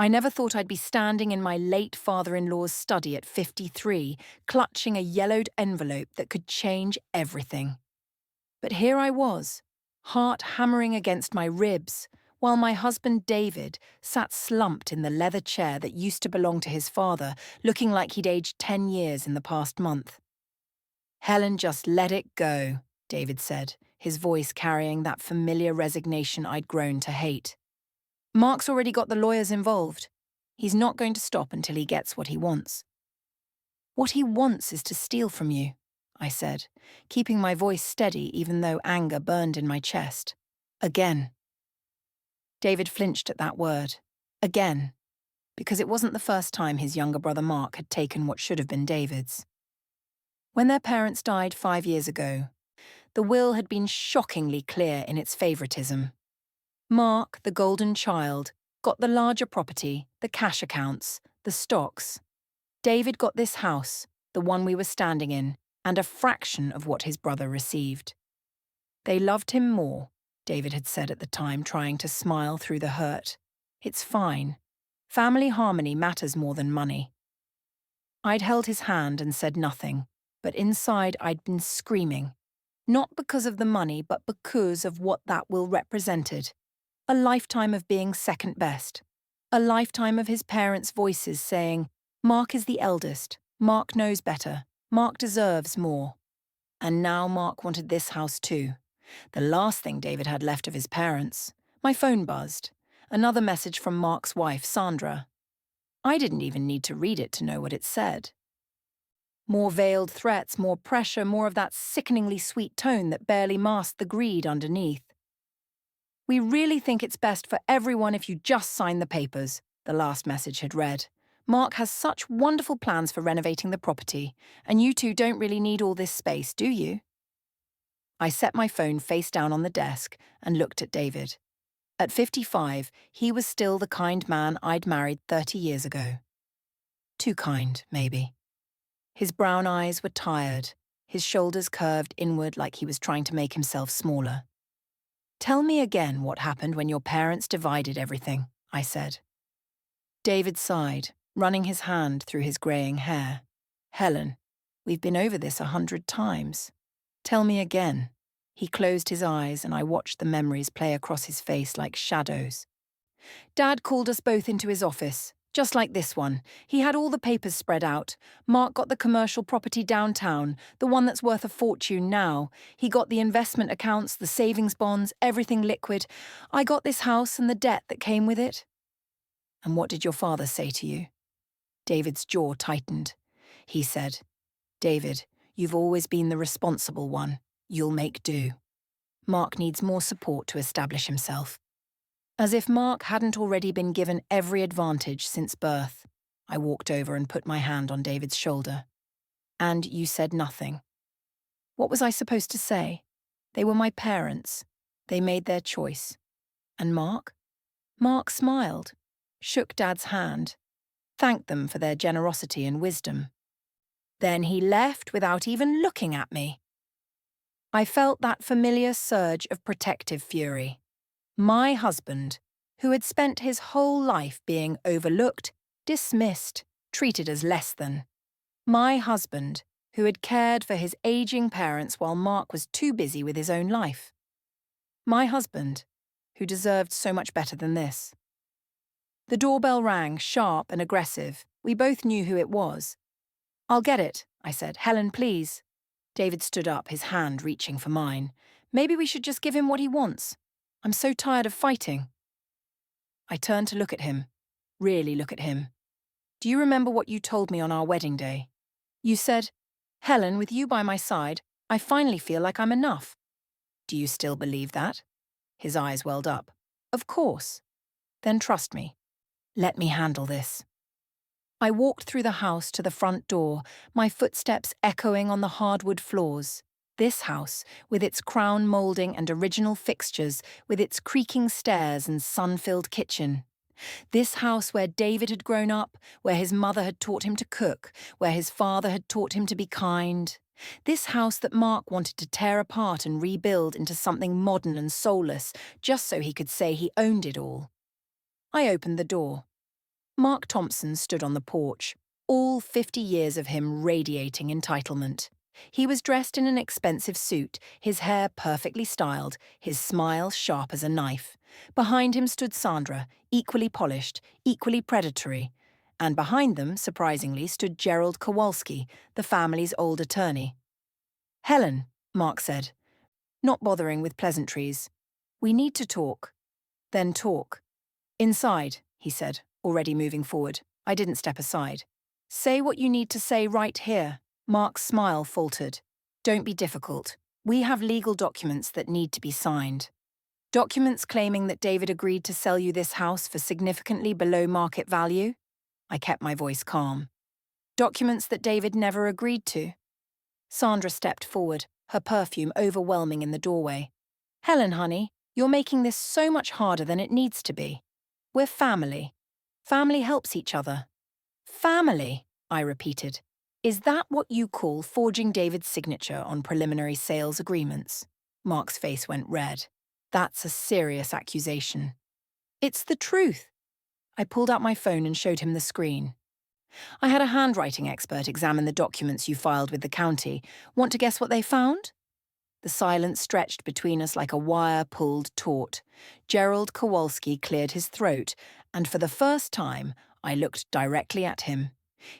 I never thought I'd be standing in my late father-in-law's study at 53, clutching a yellowed envelope that could change everything. But here I was, heart hammering against my ribs, while my husband David sat slumped in the leather chair that used to belong to his father, looking like he'd aged 10 years in the past month. "Helen, just let it go," David said, his voice carrying that familiar resignation I'd grown to hate. "Mark's already got the lawyers involved. He's not going to stop until he gets what he wants." "What he wants is to steal from you," I said, keeping my voice steady even though anger burned in my chest. "Again." David flinched at that word. Again. Because it wasn't the first time his younger brother Mark had taken what should have been David's. When their parents died 5 years ago, the will had been shockingly clear in its favoritism. Mark, the golden child, got the larger property, the cash accounts, the stocks. David got this house, the one we were standing in, and a fraction of what his brother received. They loved him more, David had said at the time, trying to smile through the hurt. It's fine. Family harmony matters more than money. I'd held his hand and said nothing, but inside I'd been screaming. Not because of the money, but because of what that will represented. A lifetime of being second best. A lifetime of his parents' voices saying, "Mark is the eldest. Mark knows better. Mark deserves more." And now Mark wanted this house too. The last thing David had left of his parents. My phone buzzed. Another message from Mark's wife, Sandra. I didn't even need to read it to know what it said. More veiled threats, more pressure, more of that sickeningly sweet tone that barely masked the greed underneath. "We really think it's best for everyone if you just sign the papers," the last message had read. "Mark has such wonderful plans for renovating the property, and you two don't really need all this space, do you?" I set my phone face down on the desk and looked at David. At 55, he was still the kind man I'd married 30 years ago. Too kind, maybe. His brown eyes were tired, his shoulders curved inward like he was trying to make himself smaller. "Tell me again what happened when your parents divided everything," I said. David sighed, running his hand through his greying hair. "Helen, we've been over this 100 times. Tell me again." He closed his eyes and I watched the memories play across his face like shadows. "Dad called us both into his office, just like this one. He had all the papers spread out. Mark got the commercial property downtown, the one that's worth a fortune now. He got the investment accounts, the savings bonds, everything liquid. I got this house and the debt that came with it." "And what did your father say to you?" David's jaw tightened. He said, "David, you've always been the responsible one. You'll make do. Mark needs more support to establish himself." As if Mark hadn't already been given every advantage since birth, I walked over and put my hand on David's shoulder. "And you said nothing." What was I supposed to say? They were my parents. They made their choice. And Mark? Mark smiled, shook Dad's hand, thanked them for their generosity and wisdom. Then he left without even looking at me. I felt that familiar surge of protective fury. My husband, who had spent his whole life being overlooked, dismissed, treated as less than. My husband, who had cared for his aging parents while Mark was too busy with his own life. My husband, who deserved so much better than this. The doorbell rang, sharp and aggressive. We both knew who it was. "I'll get it," I said. "Helen, please." David stood up, his hand reaching for mine. "Maybe we should just give him what he wants. I'm so tired of fighting." I turned to look at him, really look at him. "Do you remember what you told me on our wedding day? You said, 'Helen, with you by my side, I finally feel like I'm enough.' Do you still believe that?" His eyes welled up. "Of course." "Then trust me. Let me handle this." I walked through the house to the front door, my footsteps echoing on the hardwood floors. This house, with its crown moulding and original fixtures, with its creaking stairs and sun-filled kitchen. This house where David had grown up, where his mother had taught him to cook, where his father had taught him to be kind. This house that Mark wanted to tear apart and rebuild into something modern and soulless, just so he could say he owned it all. I opened the door. Mark Thompson stood on the porch, all 50 years of him radiating entitlement. He was dressed in an expensive suit, his hair perfectly styled, his smile sharp as a knife. Behind him stood Sandra, equally polished, equally predatory. And behind them, surprisingly, stood Gerald Kowalski, the family's old attorney. "Helen," Mark said, not bothering with pleasantries. "We need to talk." "Then talk." "Inside," he said, already moving forward. I didn't step aside. "Say what you need to say right here." Mark's smile faltered. "Don't be difficult. We have legal documents that need to be signed. Documents claiming that David agreed to sell you this house for significantly below market value?" I kept my voice calm. "Documents that David never agreed to?" Sandra stepped forward, her perfume overwhelming in the doorway. "Helen, honey, you're making this so much harder than it needs to be. We're family. Family helps each other." "Family," I repeated. "Is that what you call forging David's signature on preliminary sales agreements?" Mark's face went red. "That's a serious accusation." "It's the truth." I pulled out my phone and showed him the screen. "I had a handwriting expert examine the documents you filed with the county. Want to guess what they found?" The silence stretched between us like a wire-pulled taut. Gerald Kowalski cleared his throat, and for the first time, I looked directly at him.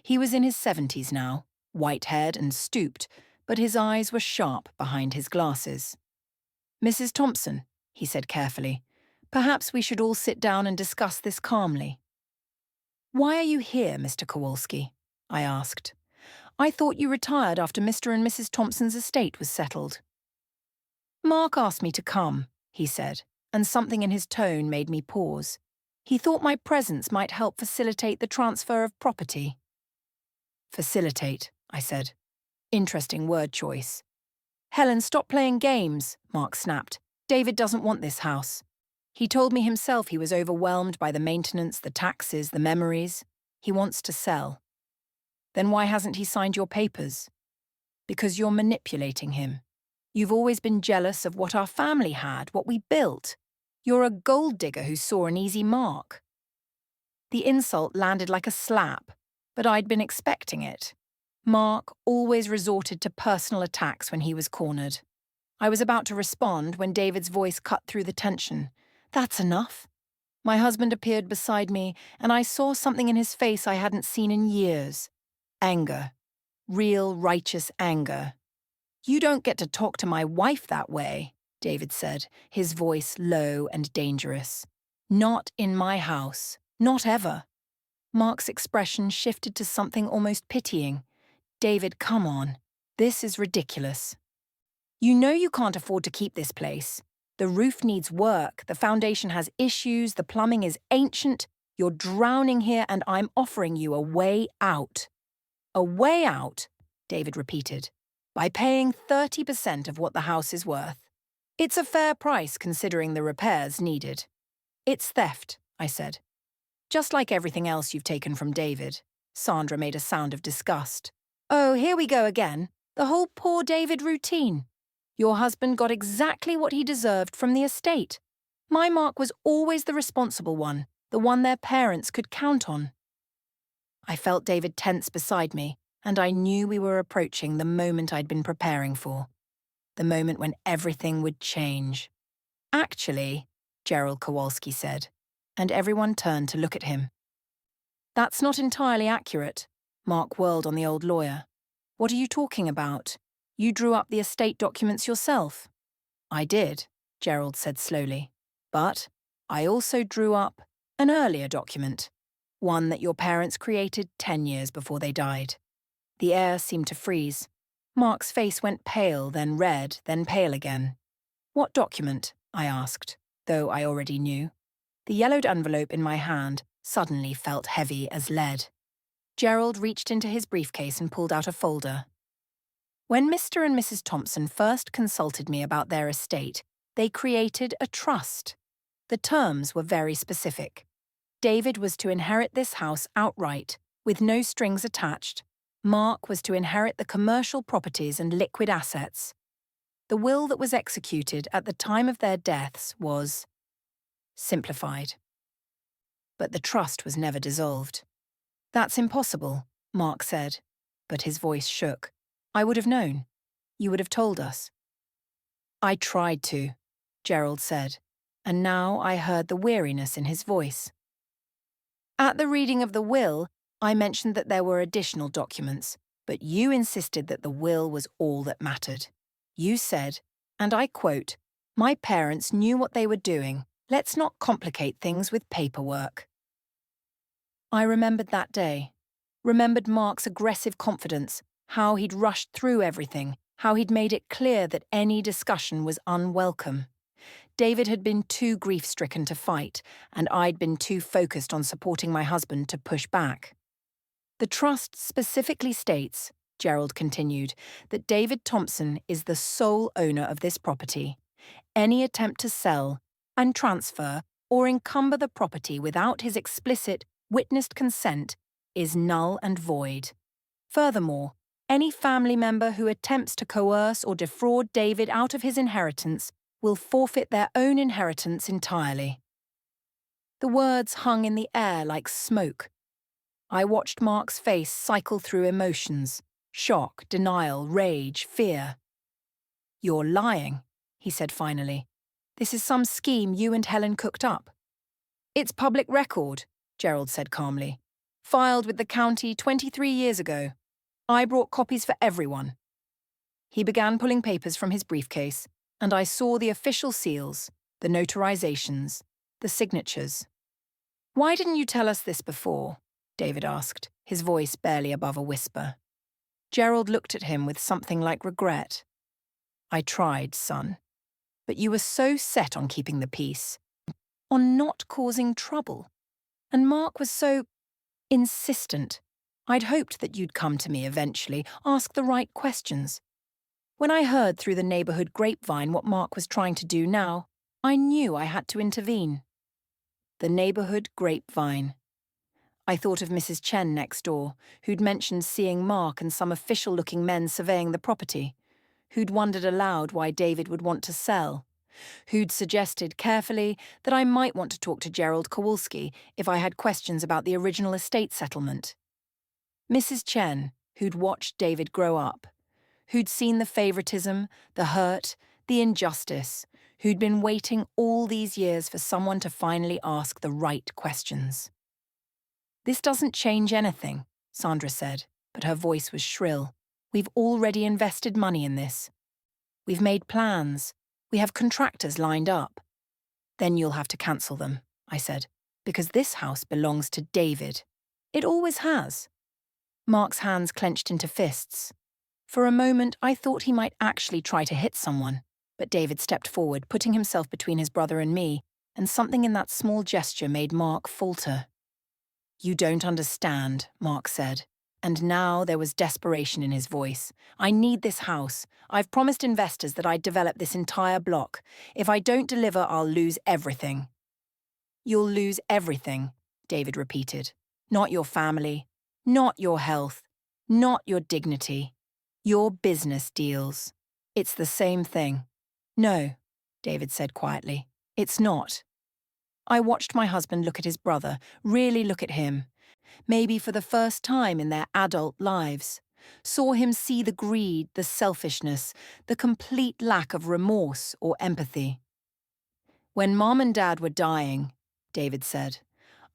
He was in his 70s now, white-haired and stooped, but his eyes were sharp behind his glasses. "Mrs. Thompson," he said carefully, "perhaps we should all sit down and discuss this calmly." "Why are you here, Mr. Kowalski?" I asked. "I thought you retired after Mr. and Mrs. Thompson's estate was settled." "Mark asked me to come," he said, and something in his tone made me pause. He thought my presence might help facilitate the transfer of property. "Facilitate," I said. Interesting word choice. "Helen, stop playing games," Mark snapped. "David doesn't want this house. He told me himself he was overwhelmed by the maintenance, the taxes, the memories. He wants to sell." "Then why hasn't he signed your papers?" "Because you're manipulating him. You've always been jealous of what our family had, what we built. You're a gold digger who saw an easy mark." The insult landed like a slap, but I'd been expecting it. Mark always resorted to personal attacks when he was cornered. I was about to respond when David's voice cut through the tension. "That's enough." My husband appeared beside me, and I saw something in his face I hadn't seen in years. Anger. Real, righteous anger. "You don't get to talk to my wife that way," David said, his voice low and dangerous. "Not in my house. Not ever." Mark's expression shifted to something almost pitying. "David, come on. This is ridiculous. You know you can't afford to keep this place. The roof needs work, the foundation has issues, the plumbing is ancient. You're drowning here and I'm offering you a way out." "A way out," David repeated, "by paying 30% of what the house is worth. It's a fair price considering the repairs needed." "It's theft," I said. "Just like everything else you've taken from David." Sandra made a sound of disgust. "Oh, here we go again. The whole poor David routine. Your husband got exactly what he deserved from the estate. My Mark was always the responsible one, the one their parents could count on." I felt David tense beside me, and I knew we were approaching the moment I'd been preparing for. The moment when everything would change. "Actually," Gerald Kowalski said, and everyone turned to look at him. "That's not entirely accurate," Mark whirled on the old lawyer. "What are you talking about? You drew up the estate documents yourself." "I did," Gerald said slowly. "But I also drew up an earlier document, one that your parents created 10 years before they died." The air seemed to freeze. Mark's face went pale, then red, then pale again. "What document?" I asked, though I already knew. The yellowed envelope in my hand suddenly felt heavy as lead. Gerald reached into his briefcase and pulled out a folder. "When Mr. and Mrs. Thompson first consulted me about their estate, they created a trust. The terms were very specific. David was to inherit this house outright, with no strings attached. Mark was to inherit the commercial properties and liquid assets. The will that was executed at the time of their deaths was simplified. but the trust was never dissolved. "That's impossible," Mark said, but his voice shook. "I would have known. You would have told us." "I tried to," Gerald said, and now I heard the weariness in his voice. "At the reading of the will, I mentioned that there were additional documents, but you insisted that the will was all that mattered. You said, and I quote, 'My parents knew what they were doing. Let's not complicate things with paperwork.'" I remembered that day, remembered Mark's aggressive confidence, how he'd rushed through everything, how he'd made it clear that any discussion was unwelcome. David had been too grief-stricken to fight, and I'd been too focused on supporting my husband to push back. "The trust specifically states," Gerald continued, "that David Thompson is the sole owner of this property. Any attempt to sell and transfer or encumber the property without his explicit, witnessed consent is null and void. Furthermore, any family member who attempts to coerce or defraud David out of his inheritance will forfeit their own inheritance entirely." The words hung in the air like smoke. I watched Mark's face cycle through emotions: shock, denial, rage, fear. "You're lying," he said finally. "This is some scheme you and Helen cooked up." "It's public record," Gerald said calmly. "Filed with the county 23 years ago. I brought copies for everyone." He began pulling papers from his briefcase, and I saw the official seals, the notarizations, the signatures. "Why didn't you tell us this before?" David asked, his voice barely above a whisper. Gerald looked at him with something like regret. "I tried, son. But you were so set on keeping the peace, on not causing trouble. And Mark was so insistent. I'd hoped that you'd come to me eventually, ask the right questions. When I heard through the neighborhood grapevine what Mark was trying to do now, I knew I had to intervene." The neighborhood grapevine. I thought of Mrs. Chen next door, who'd mentioned seeing Mark and some official-looking men surveying the property, who'd wondered aloud why David would want to sell, who'd suggested carefully that I might want to talk to Gerald Kowalski if I had questions about the original estate settlement. Mrs. Chen, who'd watched David grow up, who'd seen the favoritism, the hurt, the injustice, who'd been waiting all these years for someone to finally ask the right questions. "This doesn't change anything," Sandra said, but her voice was shrill. "We've already invested money in this. We've made plans. We have contractors lined up." "Then you'll have to cancel them," I said, "because this house belongs to David. It always has." Mark's hands clenched into fists. For a moment, I thought he might actually try to hit someone, but David stepped forward, putting himself between his brother and me, and something in that small gesture made Mark falter. "You don't understand," Mark said, and now there was desperation in his voice. "I need this house. I've promised investors that I'd develop this entire block. If I don't deliver, I'll lose everything." "You'll lose everything," David repeated. "Not your family, not your health, not your dignity. Your business deals. It's the same thing." "No," David said quietly. "It's not." I watched my husband look at his brother, really look at him, maybe for the first time in their adult lives. Saw him see the greed, the selfishness, the complete lack of remorse or empathy. "When Mom and Dad were dying," David said,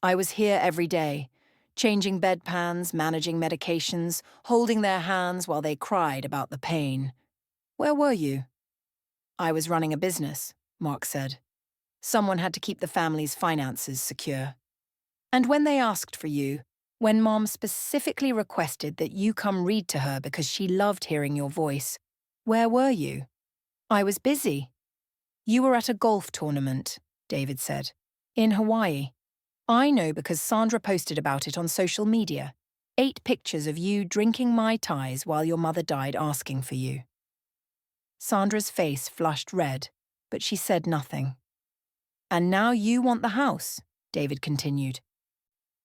"I was here every day, changing bedpans, managing medications, holding their hands while they cried about the pain. Where were you?" "I was running a business," Mark said. "Someone had to keep the family's finances secure. And when they asked for you, when Mom specifically requested that you come read to her because she loved hearing your voice, where were you?" "I was busy." "You were at a golf tournament," David said, "in Hawaii. I know because Sandra posted about it on social media. 8 pictures of you drinking Mai Tais while your mother died asking for you." Sandra's face flushed red, but she said nothing. "And now you want the house," David continued.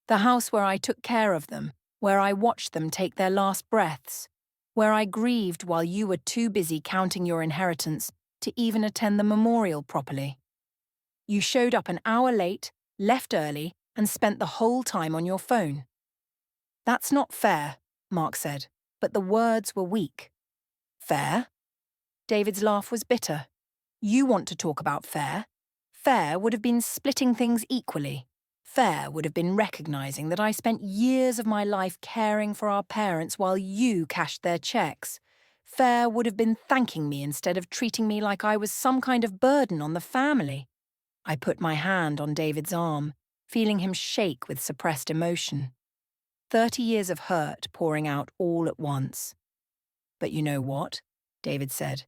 "The house where I took care of them, where I watched them take their last breaths, where I grieved while you were too busy counting your inheritance to even attend the memorial properly. You showed up an hour late, left early, and spent the whole time on your phone. That's not fair, Mark said, but the words were weak. Fair? David's laugh was bitter. You want to talk about fair? Fair would have been splitting things equally. Fair would have been recognizing that I spent years of my life caring for our parents while you cashed their checks. Fair would have been thanking me instead of treating me like I was some kind of burden on the family. I put my hand on David's arm, feeling him shake with suppressed emotion. 30 years of hurt pouring out all at once. But you know what? David said,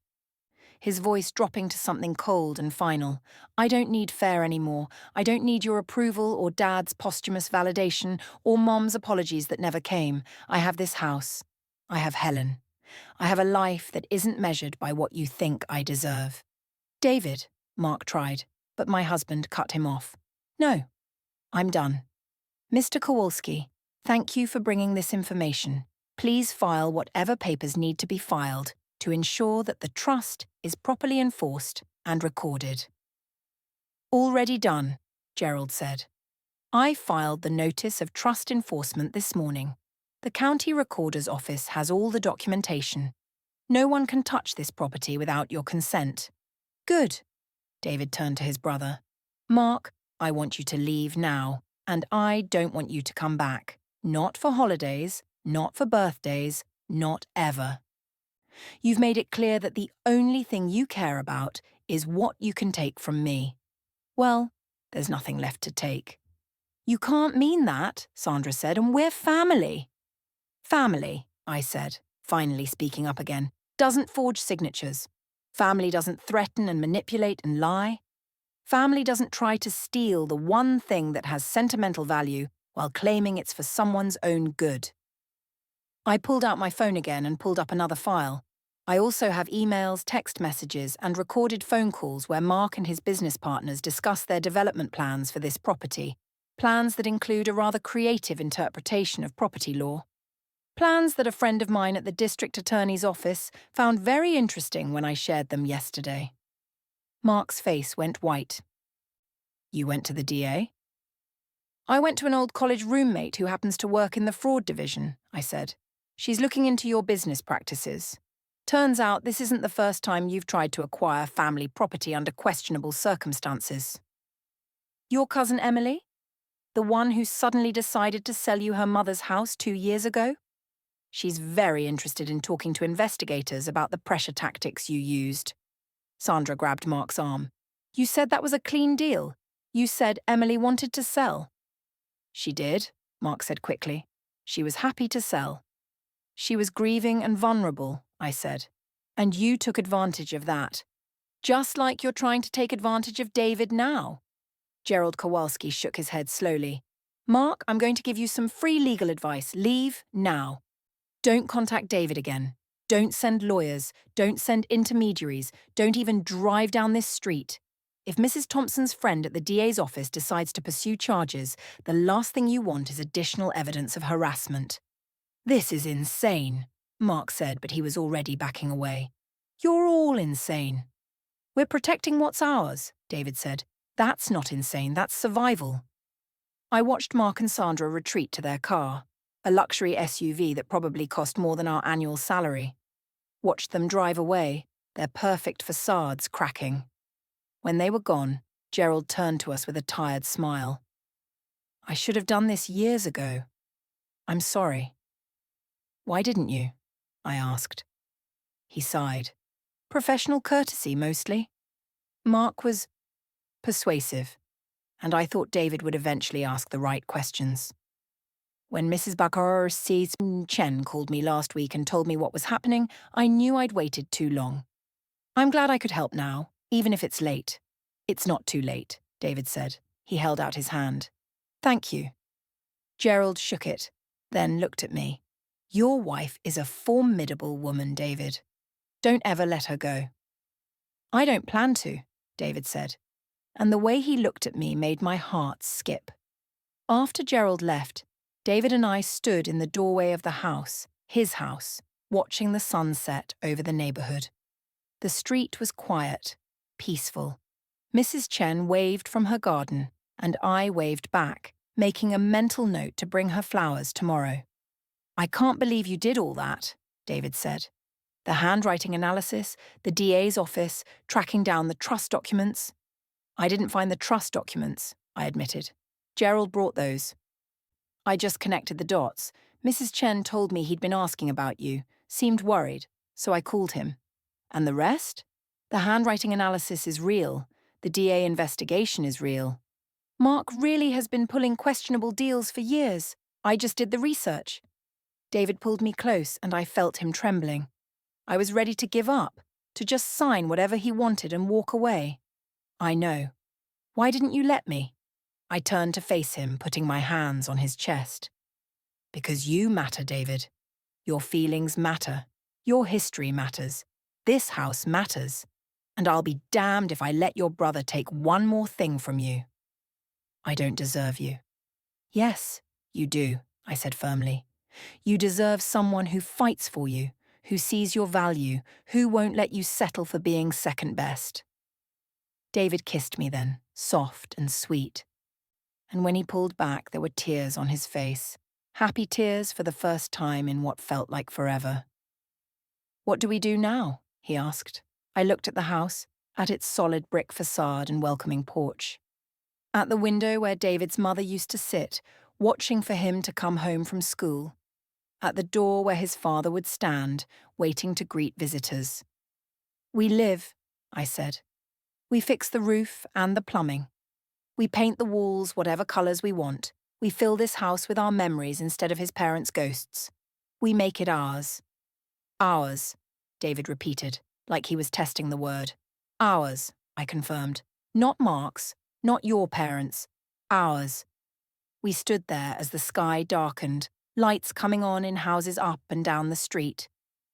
his voice dropping to something cold and final. I don't need fair anymore. I don't need your approval or Dad's posthumous validation or Mom's apologies that never came. I have this house. I have Helen. I have a life that isn't measured by what you think I deserve. David, Mark tried, but my husband cut him off. No, I'm done. Mr. Kowalski, thank you for bringing this information. Please file whatever papers need to be filed to ensure that the trust is properly enforced and recorded. Already done, Gerald said. I filed the notice of trust enforcement this morning. The county recorder's office has all the documentation. No one can touch this property without your consent. Good. David turned to his brother. Mark, I want you to leave now, and I don't want you to come back. Not for holidays, not for birthdays, not ever. You've made it clear that the only thing you care about is what you can take from me. Well, there's nothing left to take. You can't mean that, Sandra said, and we're family. Family, I said, finally speaking up again, doesn't forge signatures. Family doesn't threaten and manipulate and lie. Family doesn't try to steal the one thing that has sentimental value while claiming it's for someone's own good. I pulled out my phone again and pulled up another file. I also have emails, text messages, and recorded phone calls where Mark and his business partners discuss their development plans for this property, plans that include a rather creative interpretation of property law. Plans that a friend of mine at the district attorney's office found very interesting when I shared them yesterday. Mark's face went white. You went to the DA? I went to an old college roommate who happens to work in the fraud division, I said. She's looking into your business practices. Turns out this isn't the first time you've tried to acquire family property under questionable circumstances. Your cousin Emily? The one who suddenly decided to sell you her mother's house 2 years ago? She's very interested in talking to investigators about the pressure tactics you used. Sandra grabbed Mark's arm. You said that was a clean deal. You said Emily wanted to sell. She did, Mark said quickly. She was happy to sell. She was grieving and vulnerable, I said. And you took advantage of that. Just like you're trying to take advantage of David now. Gerald Kowalski shook his head slowly. Mark, I'm going to give you some free legal advice. Leave now. Don't contact David again. Don't send lawyers. Don't send intermediaries. Don't even drive down this street. If Mrs. Thompson's friend at the DA's office decides to pursue charges, the last thing you want is additional evidence of harassment. This is insane, Mark said, but he was already backing away. You're all insane. We're protecting what's ours, David said. That's not insane, that's survival. I watched Mark and Sandra retreat to their car, a luxury SUV that probably cost more than our annual salary. Watched them drive away, their perfect facades cracking. When they were gone, Gerald turned to us with a tired smile. I should have done this years ago. I'm sorry. Why didn't you? I asked. He sighed. Professional courtesy, mostly. Mark was persuasive, and I thought David would eventually ask the right questions. When Mrs. Bakar Chen called me last week and told me what was happening, I knew I'd waited too long. I'm glad I could help now, even if it's late. It's not too late, David said. He held out his hand. Thank you. Gerald shook it, then looked at me. Your wife is a formidable woman, David. Don't ever let her go. I don't plan to, David said, and the way he looked at me made my heart skip. After Gerald left, David and I stood in the doorway of the house, his house, watching the sun set over the neighborhood. The street was quiet, peaceful. Mrs. Chen waved from her garden, and I waved back, making a mental note to bring her flowers tomorrow. "I can't believe you did all that," David said. "The handwriting analysis, the DA's office, tracking down the trust documents." "I didn't find the trust documents," I admitted. "Gerald brought those." "I just connected the dots. Mrs. Chen told me he'd been asking about you, seemed worried, so I called him." "And the rest?" "The handwriting analysis is real. The DA investigation is real. Mark really has been pulling questionable deals for years. I just did the research." David pulled me close and I felt him trembling. I was ready to give up, to just sign whatever he wanted and walk away. "I know. Why didn't you let me?" I turned to face him, putting my hands on his chest. "Because you matter, David. Your feelings matter. Your history matters. This house matters. And I'll be damned if I let your brother take one more thing from you." "I don't deserve you." "Yes, you do," I said firmly. "You deserve someone who fights for you, who sees your value, who won't let you settle for being second best." David kissed me then, soft and sweet. And when he pulled back, there were tears on his face, happy tears for the first time in what felt like forever. "What do we do now?" he asked. I looked at the house, at its solid brick facade and welcoming porch. At the window where David's mother used to sit, watching for him to come home from school. At the door where his father would stand, waiting to greet visitors. "We live," I said. "We fix the roof and the plumbing. We paint the walls whatever colours we want. We fill this house with our memories instead of his parents' ghosts. We make it ours." "Ours," David repeated, like he was testing the word. "Ours," I confirmed. "Not Mark's, not your parents. Ours." We stood there as the sky darkened, lights coming on in houses up and down the street.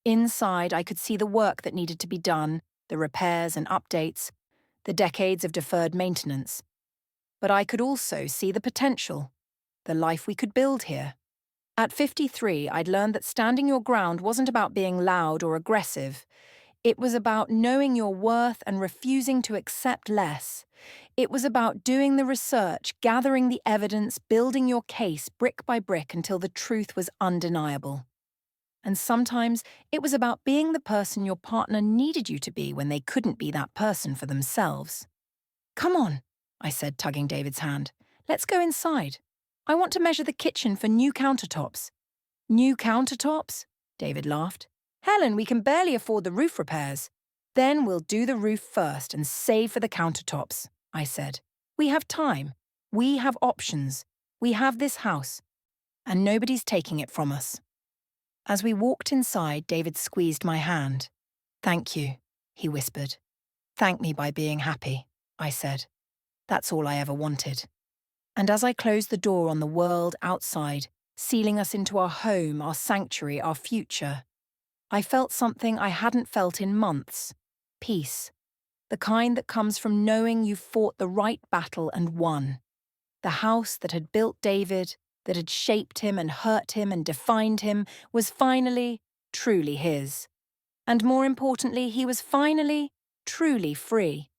Inside, I could see the work that needed to be done, the repairs and updates, the decades of deferred maintenance. But I could also see the potential, the life we could build here. At 53, I'd learned that standing your ground wasn't about being loud or aggressive. It was about knowing your worth and refusing to accept less. It was about doing the research, gathering the evidence, building your case brick by brick until the truth was undeniable. And sometimes it was about being the person your partner needed you to be when they couldn't be that person for themselves. "Come on," I said, tugging David's hand. "Let's go inside. I want to measure the kitchen for new countertops." "New countertops?" David laughed. "Helen, we can barely afford the roof repairs." "Then we'll do the roof first and save for the countertops," I said. "We have time. We have options. We have this house. And nobody's taking it from us." As we walked inside, David squeezed my hand. "Thank you," he whispered. "Thank me by being happy," I said. "That's all I ever wanted." And as I closed the door on the world outside, sealing us into our home, our sanctuary, our future, I felt something I hadn't felt in months. Peace. The kind that comes from knowing you fought the right battle and won. The house that had built David, that had shaped him and hurt him and defined him, was finally, truly his. And more importantly, he was finally, truly free.